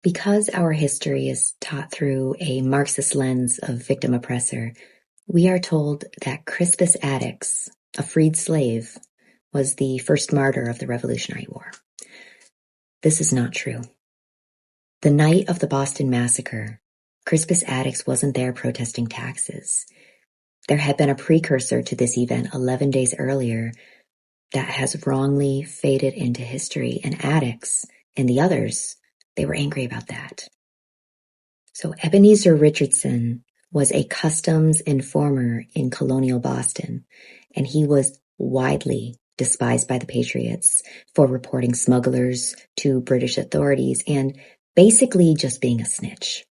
Because our history is taught through a Marxist lens of victim-oppressor, we are told that Crispus Attucks, a freed slave, was the first martyr of the Revolutionary War. This is not true. The night of the Boston Massacre, Crispus Attucks wasn't there protesting taxes. There had been a precursor to this event 11 days earlier that has wrongly faded into history, and Attucks and the others, they were angry about that. So Ebenezer Richardson was a customs informer in colonial Boston, and he was widely despised by the Patriots for reporting smugglers to British authorities and basically just being a snitch.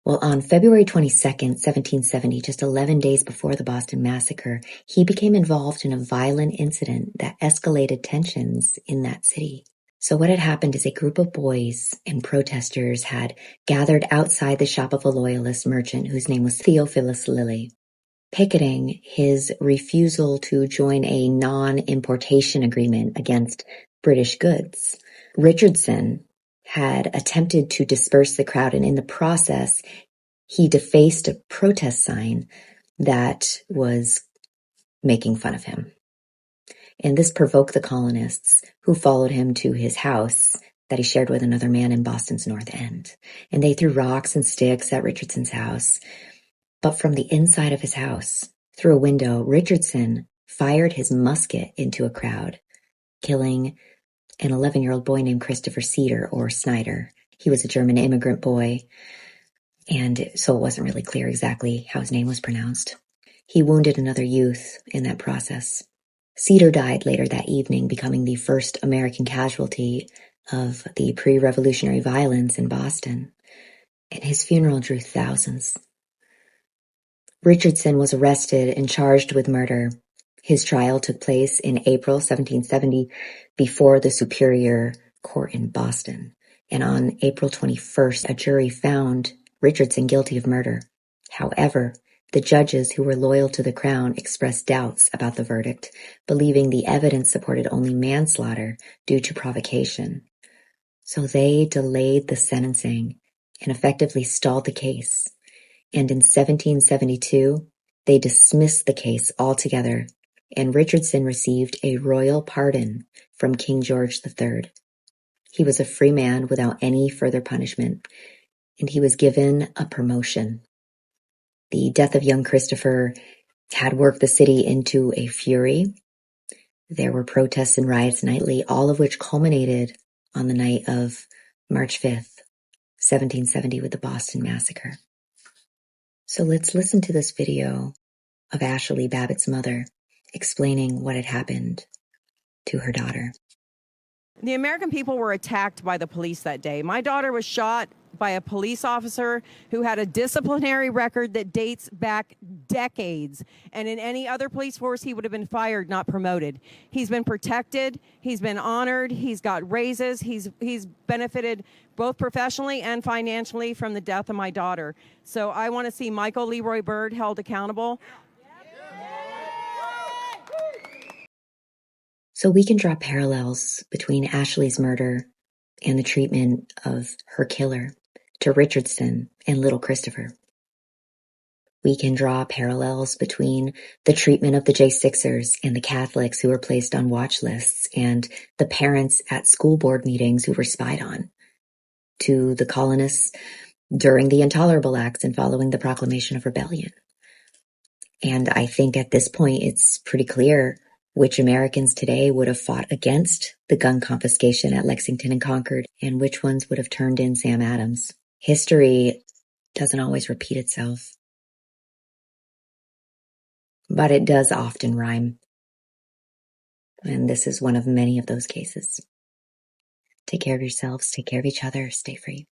Well, on February 22nd, 1770, just 11 days before the Boston Massacre, he became involved in a violent incident that escalated tensions in that city. So what had happened is a group of boys and protesters had gathered outside the shop of a loyalist merchant whose name was Theophilus Lilly, picketing his refusal to join a non-importation agreement against British goods. Richardson had attempted to disperse the crowd, and in the process, he defaced a protest sign that was making fun of him. And this provoked the colonists, who followed him to his house that he shared with another man in Boston's North End. And they threw rocks and sticks at Richardson's house. But from the inside of his house, through a window, Richardson fired his musket into a crowd, killing an 11-year-old boy named Christopher Cedar, or Snyder. He was a German immigrant boy, and so it wasn't really clear exactly how his name was pronounced. He wounded another youth in that process. Cedar died later that evening, becoming the first American casualty of the pre-revolutionary violence in Boston, and his funeral drew thousands. Richardson was arrested and charged with murder. His trial took place in April 1770 before the Superior Court in Boston, and on April 21st, a jury found Richardson guilty of murder. However, the judges who were loyal to the Crown expressed doubts about the verdict, believing the evidence supported only manslaughter due to provocation. So they delayed the sentencing and effectively stalled the case. And in 1772, they dismissed the case altogether, and Richardson received a royal pardon from King George III. He was a free man without any further punishment, and he was given a promotion. The death of young Christopher had worked the city into a fury. There were protests and riots nightly, all of which culminated on the night of March 5th, 1770, with the Boston Massacre. So let's listen to this video of Ashley Babbitt's mother explaining what had happened to her daughter. The American people were attacked by the police that day. My daughter was shot by a police officer who had a disciplinary record that dates back decades. And in any other police force, he would have been fired, not promoted. He's been protected. He's been honored. He's got raises. He's benefited both professionally and financially from the death of my daughter. So I want to see Michael Leroy Byrd held accountable. So we can draw parallels between Ashley's murder and the treatment of her killer to Richardson and little Christopher. We can draw parallels between the treatment of the J6ers and the Catholics who were placed on watch lists and the parents at school board meetings who were spied on, to the colonists during the Intolerable Acts and following the proclamation of rebellion. And I think at this point it's pretty clear which Americans today would have fought against the gun confiscation at Lexington and Concord, and which ones would have turned in Sam Adams. History doesn't always repeat itself, but it does often rhyme. And this is one of many of those cases. Take care of yourselves, take care of each other, stay free.